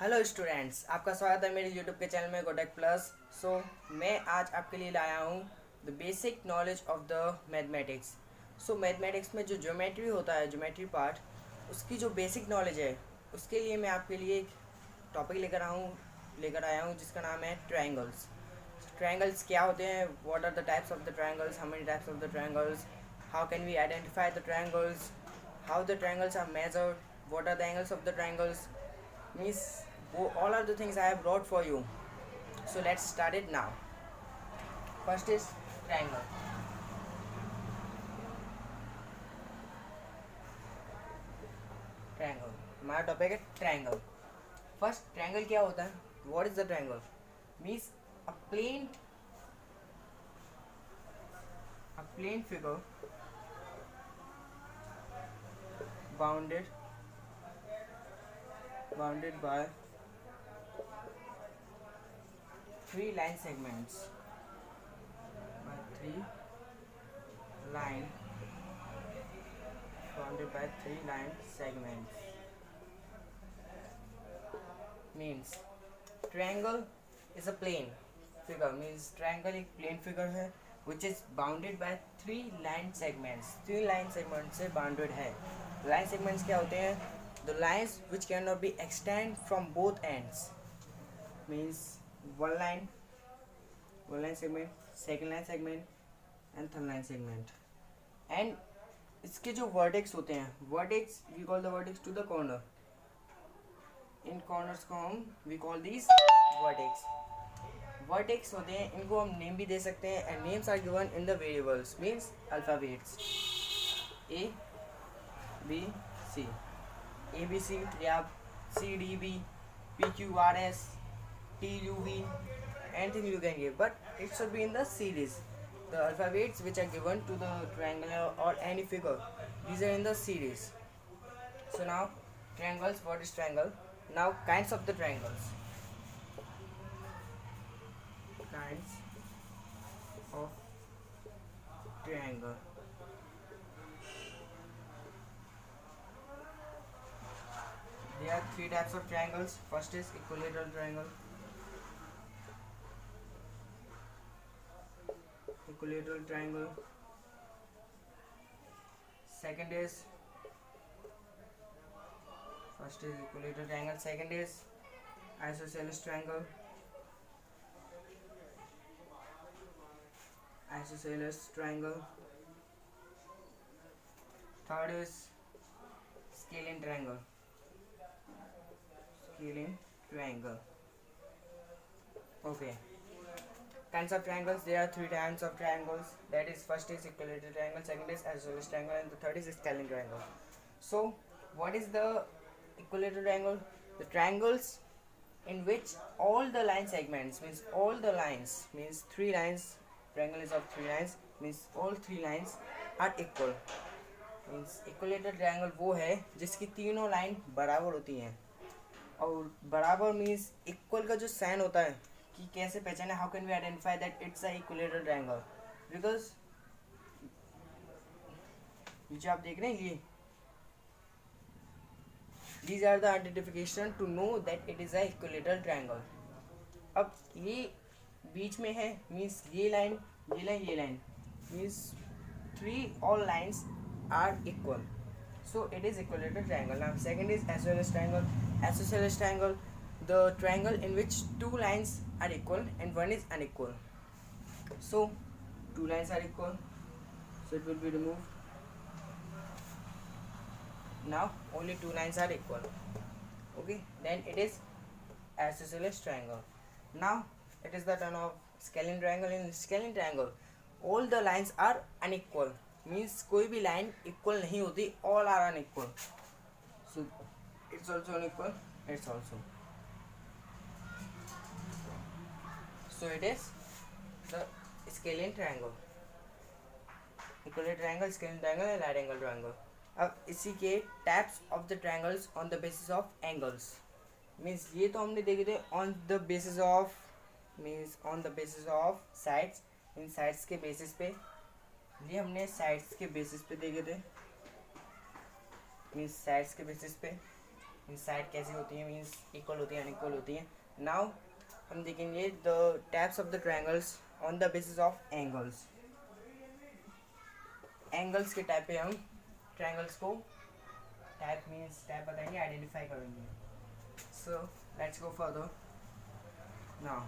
Hello students, आपका स्वागत है मेरे यूट्यूब के चैनल में गोटेक प्लस। मैं आज आपके लिए लाया हूँ the basic knowledge of the mathematics. Mathematics में जो ज्योमेट्री होता है, ज्योमेट्री पार्ट, उसकी जो बेसिक नॉलेज है, उसके लिए मैं आपके लिए एक टॉपिक लेकर आया हूँ जिसका नाम है ट्रायंगल्स। ट्रायंगल्स क्या होते हैं, what are the types of the triangles, how many types of the triangles, how can we identify the triangles, how the triangles are measured, what are the angles of the triangles, means all are the things I have brought for you. So let's start it now. First is triangle. Triangle हमारा topic है triangle. First triangle क्या होता है, what is the triangle? Means a plane figure bounded by three line segments, line bounded by three line segments. Means triangle is a plane figure, means triangle एक plane figure है which is bounded by three line segments. three line segments से bounded है. line segments क्या होते हैं? The lines which cannot be extend from both ends, means one line segment, second line segment and third line segment. And इसके जो vertex होते हैं, vertex we call the vertex to the corner. In corners को हम we call this vertex होते हैं, इनको हम नेम भी दे सकते हैं and names are given in the variables, means alphabets A B C या C D B P Q R S T U V, anything you can give, but it should be in the series. The alphabets which are given to the triangle और any figure, these are in the series. So now triangles, what is triangle? Now kinds of the triangles. Kinds of triangle. There are three types of triangles. First is equilateral triangle. Second is First is equilateral triangle. Second is isosceles triangle. Third is scalene triangle. Okay. Kinds of triangles. There are three kinds of triangles. That is, first is equilateral triangle, second is isosceles triangle, and the third is scalene triangle. So, what is the equilateral triangle? The triangles in which all the line segments, means all the lines, means three lines, triangle is of three lines, means all three lines are equal. means equilateral triangle वो है जिसकी तीनों line बराबर होती हैं. और बराबर means equal का जो साइन होता है कि कैसे पहचाने, how can we identify that it's a equilateral triangle? Because नीचे आप देख रहे हैं ये, these are the identification to know that it is a equilateral triangle. अब ये बीच में है, मीन्स ये line means three all lines are equal, so it is equilateral triangle. Now second is isosceles triangle, the triangle in which two lines are equal and one is unequal. So two lines are equal, so it will be removed. Now only two lines are equal. Okay, then it is isosceles triangle. Now it is the turn of scalene triangle. In scalene triangle all the lines are unequal, means कोई भी line equal नहीं होती, all are unequal. So it's also unequal, it's also. So it is the scalene triangle, equilateral triangle, scalene triangle and right angle triangle. अब इसी के types of the triangles on the basis of angles, means ये तो हमने देखे थे on the basis of sides. In sides के basis पे, ये हमने साइड्स के बेसिस पे देखे थे, मीन्स साइड्स के बेसिस पे. मीन्स साइड कैसी होती है, मीन्स इक्वल होती है अनइक्वल होती है। नाउ हम देखेंगे the types of the triangles on the basis of angles. Angles के टाइप पे हम ट्रायंगल्स को टाइप मीन्स टाइप बताएंगे, आइडेंटिफाई करेंगे। So let's go further now.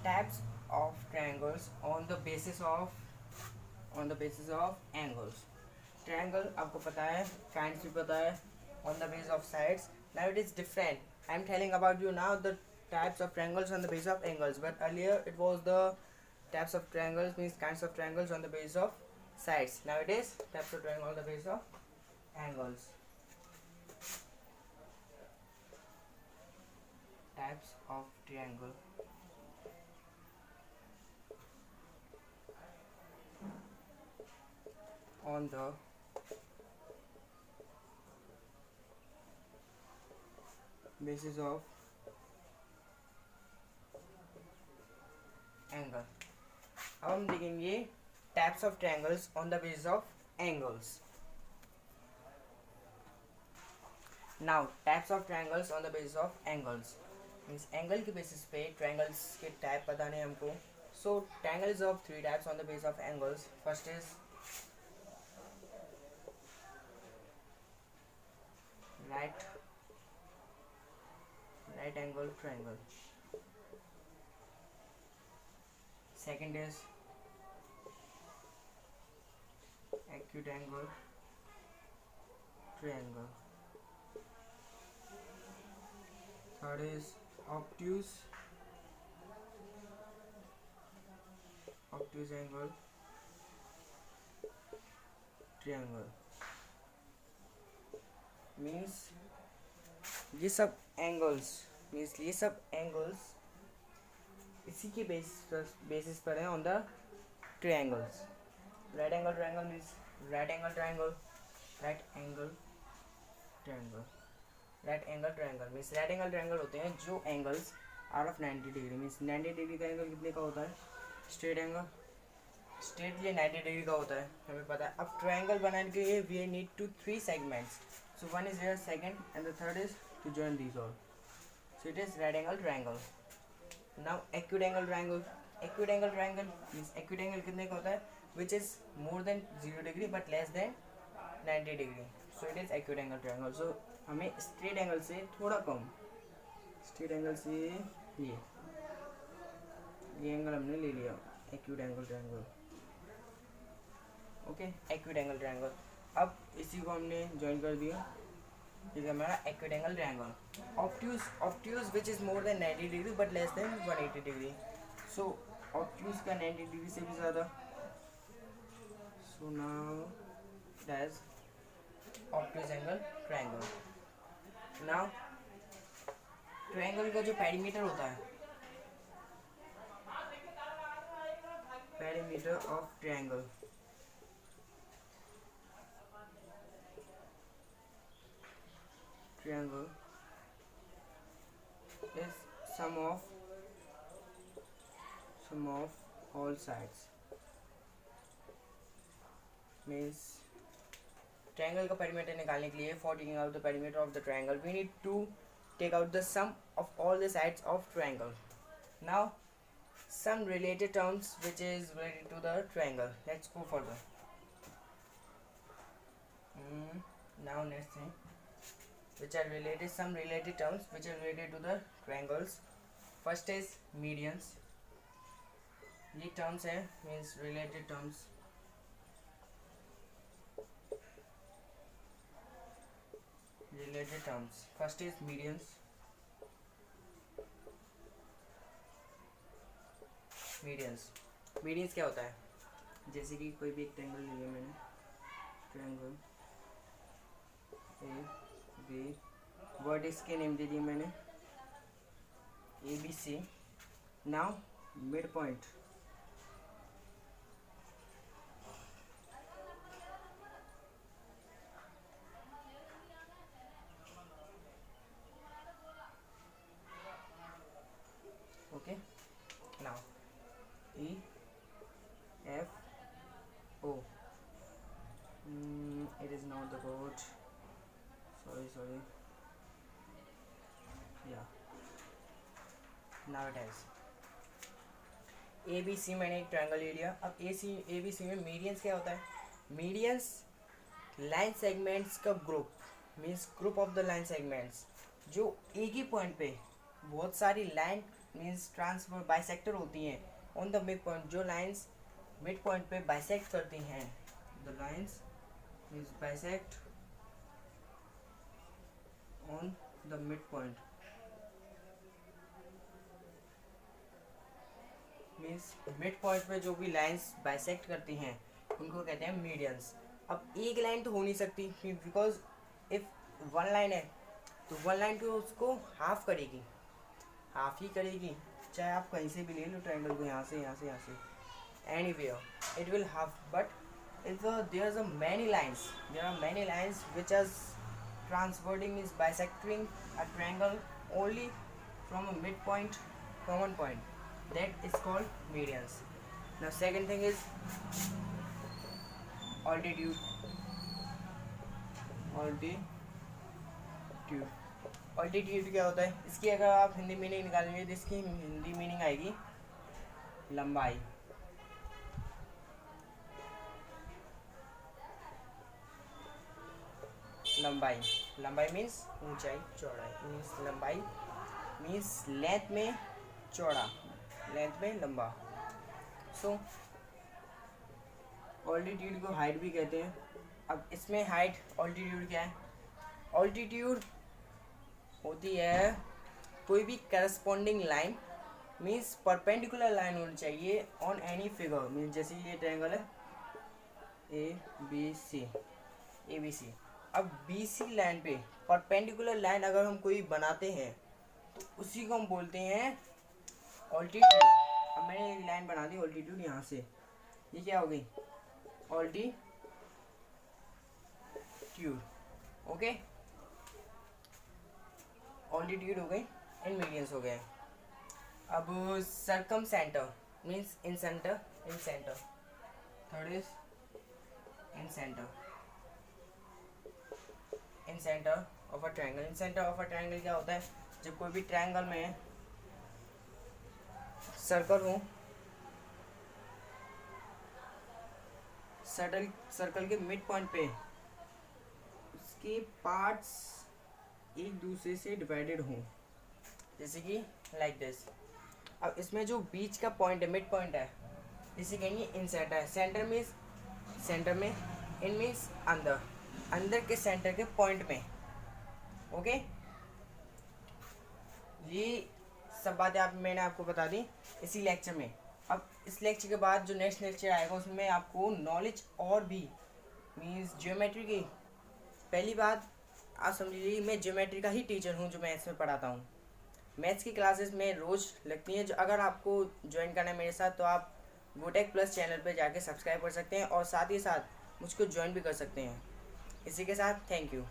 Types of triangles on the basis of angles. Triangle आपको पता है, kinds भी पता है, on the base of sides. Now it is different, I am telling about you now the types of triangles on the base of angles, but earlier it was the types of triangles means kinds of triangles on the base of sides. Now it is types of triangle on the base of angles. Types of triangle on the basis of angle. अब हम देखेंगे types of triangles on the basis of angles. Now types of triangles on the basis of angles means angle के basis पे triangles के type बताने हमको। So triangles of three types on the basis of angles. First is right angle triangle. Second is acute angle triangle. Third is obtuse angle triangle. Means ये सब angles इसी के basis पर है on the triangles. Right angle triangle means right angle triangle means right angle triangle होते हैं जो angles out of 90 degree means 90 degree का एंगल कितने का होता है, स्ट्रेट एंगल स्ट्रेटली 90 डिग्री का होता है, हमें पता है। अब ट्रायंगल बनाने के लिए we need to 3 segments, so one is here, second and the third is to join these all, so it is right angle triangle. Now acute angle triangle means acute angle कितने का होता है, which is more than 0 degree but less than 90 degree, so it is acute angle triangle. So हमें straight angle से थोड़ा कम, straight angle से ये angle हमने ले लिया, acute angle triangle. Okay, acute angle triangle. अब इसी को हमने ज्वाइन कर दिया, ठीक है हमारा acute angle triangle. Obtuse which is more than 90 degree but less than 180 degree. So obtuse का 90 डिग्री से भी ज़्यादा. So now that's obtuse angle triangle. Now triangle का जो पेरीमीटर होता है, perimeter of triangle is sum of all sides. Means triangle का perimeter निकालने के लिए for taking out the perimeter of the triangle we need to take out the sum of all the sides of triangle. Now some related terms which is related to the triangle. Let's go further. Now next thing which are related, some related terms which are related to the triangles. First is medians. ये terms है, means related terms. First is medians. medians क्या होता है, जैसे कि कोई भी एक ट्रायंगल लिया मैंने, ट्रायंगल ए बी, वर्टेक्स के नेम दे दिए मैंने A B C. Now mid point, okay. Now E F O, it is not the code, now it has A B C मैंने एक ट्रायंगल ले लिया। अब ए बी सी में मीडियंस क्या होता है? मीडियंस लाइन सेगमेंट्स का group, means group of the line segments जो एक ही पॉइंट पे बहुत सारी लाइन मीन्स ट्रांसफर बाइसेक्टर होती हैं ऑन द मिड पॉइंट, जो लाइंस मिड पॉइंट पे बाइसेक्ट करती हैं, the lines means bisect on the mid point means mid point पे जो भी लाइंस बाइसेक्ट करती हैं उनको कहते हैं मीडियंस। अब एक लाइन तो हो नहीं सकती, बिकॉज इफ वन लाइन है तो वन लाइन तो उसको हाफ करेगी, हाफ ही करेगी, चाहे आप कहीं से भी ले लो ट्रायंगल को, यहाँ से anywhere it will half. But if there are many lines which are transverting means bisecting a triangle only from a midpoint common point, that is called medians. Now second thing is altitude क्या होता है? इसकी अगर आप Hindi meaning निकालेंगे तो इसकी Hindi meaning आएगी लंबाई। लंबाई मीन्स ऊंचाई, चौड़ाई मीन्स लंबाई मीन्स लेंथ में चौड़ा, लेंथ में लंबा। सो ऑल्टीट्यूड को हाइट भी कहते हैं। अब इसमें हाइट ऑल्टीट्यूड क्या है? ऑल्टीट्यूड होती है कोई भी corresponding line, means perpendicular line होनी चाहिए ऑन एनी फिगर, मीन्स जैसे ये ट्रायंगल है ए बी सी। अब बी सी लाइन पे परपेंडिकुलर लाइन अगर हम कोई बनाते हैं तो उसी को हम बोलते हैं ऑल्टीट्यूड। अब मैंने एक लाइन बना दी ऑल्टीट्यूड यहाँ से, ये क्या हो गई? ऑल्टीट्यूड। ओके, ऑल्टीट्यूड हो गई, इन मीडियंस हो गए। अब circum centre means in centre, third is in centre of a triangle. In centre of a triangle क्या होता है? जब कोई भी ट्रायंगल में सर्कल हो, सर्कल के मिड पॉइंट पे उसके पार्ट्स एक दूसरे से डिवाइडेड हों, जैसे कि लाइक दिस। अब इसमें जो बीच का पॉइंट है, मिड पॉइंट है, इसे कहेंगे इन सेंटर है। सेंटर में, इन मीन्स अंदर के सेंटर के पॉइंट में। ओके, ये सब बातें मैंने आपको बता दी इसी लेक्चर में। अब इस लेक्चर के बाद जो नेक्स्ट लेक्चर आएगा उसमें आपको नॉलेज और भी मीन्स ज्योमेट्री की। पहली बात आप समझ लीजिए, मैं ज्योमेट्री का ही टीचर हूँ जो मैथ्स में पढ़ाता हूँ। मैथ्स की क्लासेस में रोज़ लगती हैं। जो अगर आपको ज्वाइन करना है मेरे साथ तो आप गोटेक प्लस चैनल पर जाके सब्सक्राइब कर सकते हैं और साथ ही साथ मुझको ज्वाइन भी कर सकते हैं। इसी के साथ थैंक यू।